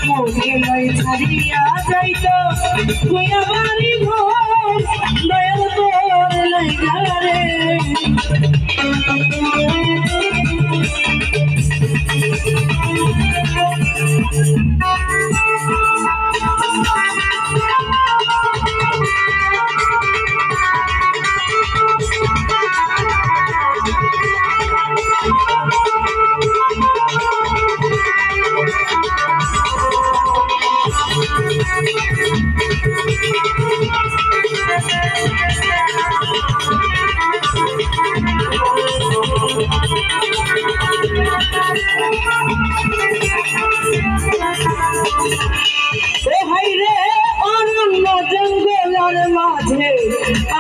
মহিলাই ছাড়িয়া যাইত কুয়া বাড়ি ঘর দয়াল তোর লাইগা রে মাঝে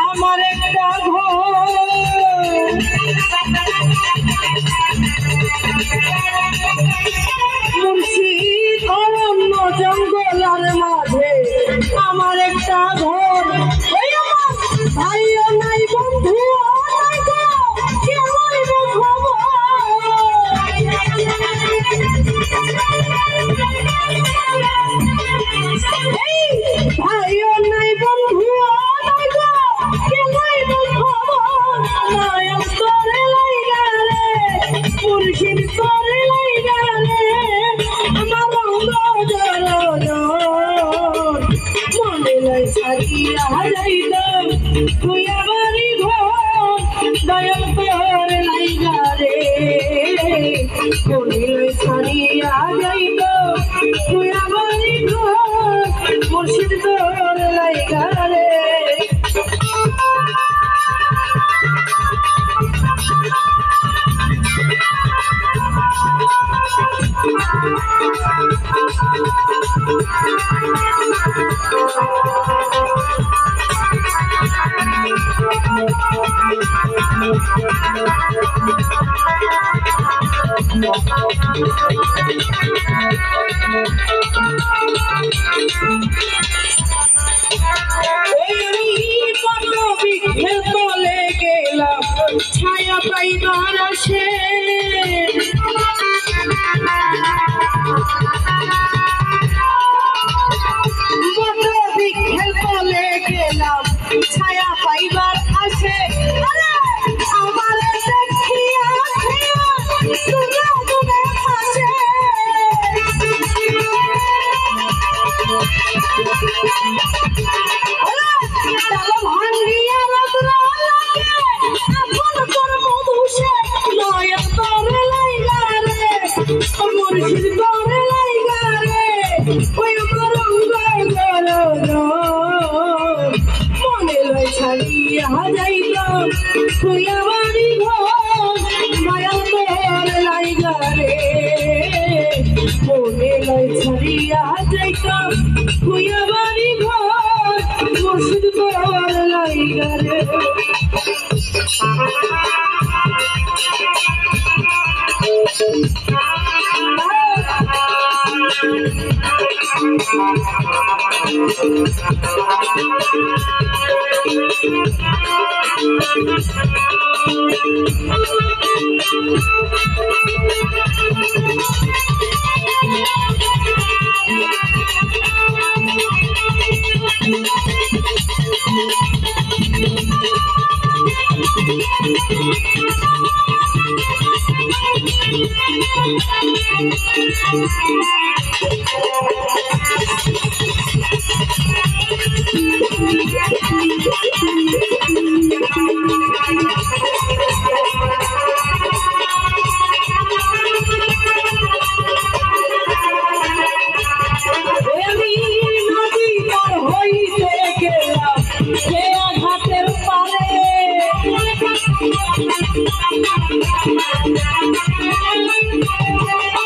আমার একটা ঘর মুর্শিদ অরণ্য জঙ্গলার মাঝে আমার একটা ঘর ভাইও নাই বন্ধু নাই গো কেউ ভাইও নাই বন্ধু ছাড়িয়া যাইত কুয়া বাড়ি ঘর দয়াল তোর লাইগা রে মনিলাই ছাড়িয়া যাইত কুয়া বাড়ি ঘর মুর্শিদ তোর লাইগা রে ছায়া পাইবার আসে বলে গেলাম ছায়া পাইবার আসে আমার দেখিয়া ছাড়িয়া যাইত কুয়া বাড়ি ঘর মায়া তোর লাইগা রে মনে লয় ছাড়িয়া যাইত কুয়া বাড়ি ঘর মুর্শিদ তোর লাইগা রে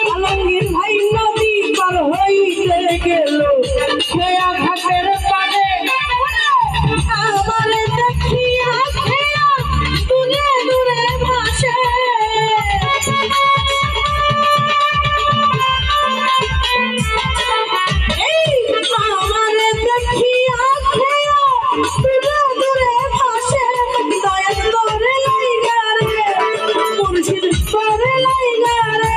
আলমগীর ভাই নদী পার হইতে গেল খেয়া ঘাটের পাড়ে আমার দেখিয়া খেয়া দূরে দূরে ভাসে আমার দেখিয়া খেয়া দূরে দূরে ভাসে দয়াল তোরে লাইগা রে মুর্শিদ তোরে লাইগা রে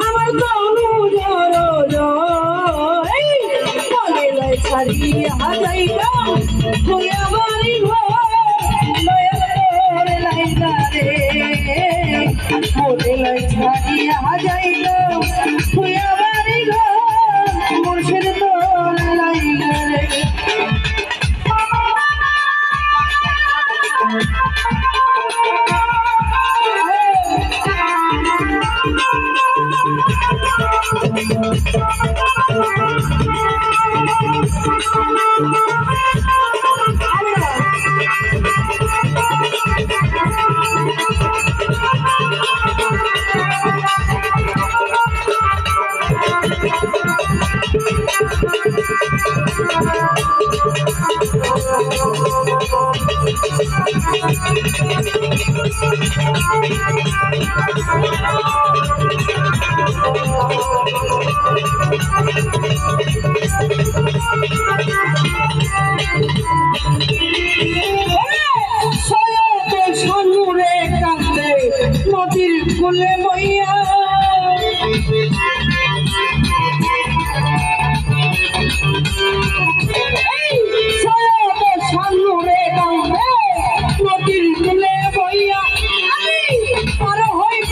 আমার তনু জড় লাই ছাড়িয়া যাইত তুইয়া বাড়ি ঘর মুর্শিদ তোর লাইগা রে নদীর কুলে বইয়া সানুরে গাঁবে নদীর কুলে বইয়া পার হইব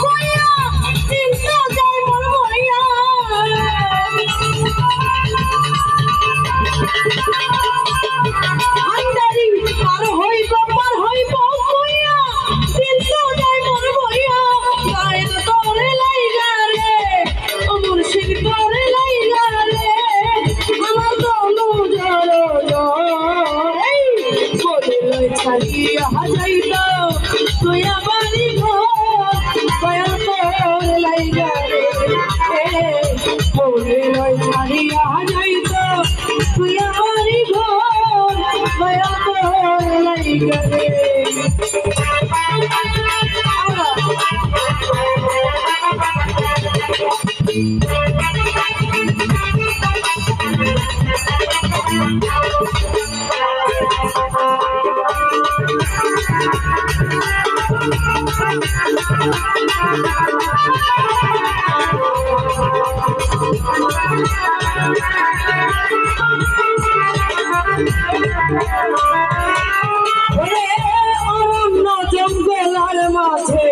বইয়া চিন্তা যাই মন বইয়া আন্দারি পার হইব বইয়া চিন্তা যাই মন বইয়া গায়ের তোরে লাইগা রে ও মুর্শিদ তোরে লাইগা রে আমার দনু জড় বলে লই ছাড়িয়া যাইত তুই বাড়ি ঘর দয়াল তোর লাইগা রে বলে লই ছাড়িয়া যাইত তুই বাড়ি ঘর দয়াল তোর লাইগা রে অরণ্য জঙ্গলার মাঝে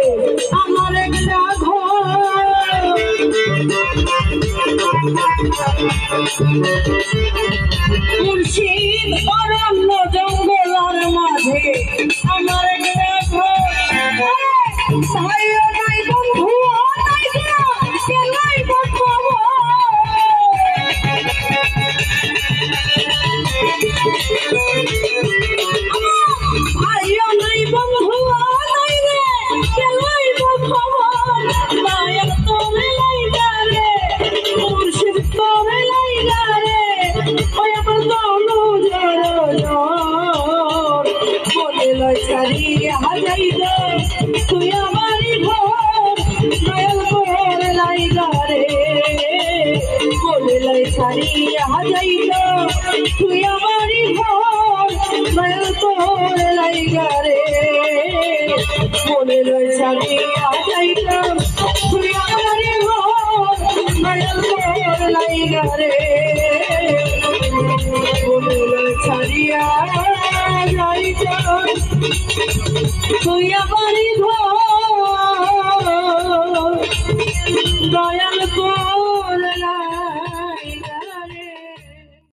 আমার একটা ঘর মুর্শিদ অরণ্য জঙ্গলার মাঝে আমার একটা ঘর ভাইও নাই বন্ধুও নাই কেলাই বন্ধু ভাইও নাই বন্ধুও নাই রে কেলাই খবর মায়ের তোরে লাইগা রে মুর্শিদ তোরে লাইগা রে ওই আমার দনু জড় বলে লই ছাড়িয়া যাইত তুই আমারি ঘর দয়াল তোর লাইগা রে বলে লই ছাড়িয়া যাইত তুই আমারি ঘর দয়াল তোর লাইগা রে বলে লই ছাড়িয়া যাইত তুই আমারি ঘর দয়াল তোর লাইগা রে বলে লই ছাড়িয়া যাইত তুই আমারি ঘর দয়াল তোর